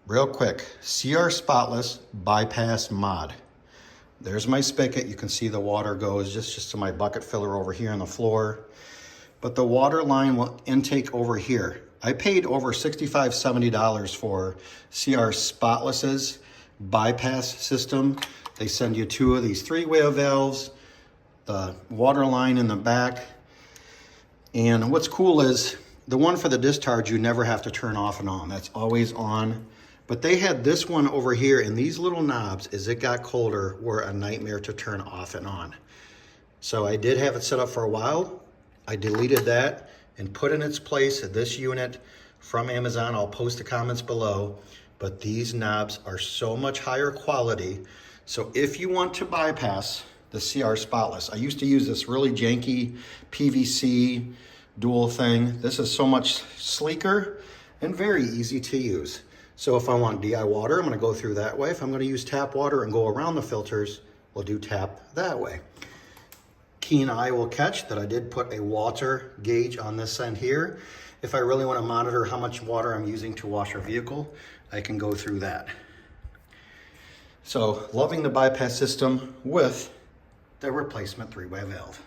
real quick, CR Spotless Bypass mod. There's my spigot. You can see the water goes just to my bucket filler over here on the floor. But the water line will intake over here. I paid over $65, $70 for CR Spotless's bypass system. They send you 2 of these 3-way valves, the water line in the back. And what's cool is the one for the discharge, you never have to turn off and on. That's always on. But they had this one over here, and these little knobs, as it got colder, were a nightmare to turn off and on. So I did have it set up for a while. I deleted that and put in its place this unit from Amazon. I'll post the comments below. But these knobs are so much higher quality. So if you want to bypass the CR Spotless, I used to use this really janky PVC dual thing. This is so much sleeker and very easy to use. So if I want DI water, I'm going to go through that way. If I'm going to use tap water and go around the filters, we'll do tap that way. Keen eye will catch that I did put a water gauge on this end here. If I really want to monitor how much water I'm using to wash our vehicle, I can go through that. So loving the bypass system with the replacement 3-way valve.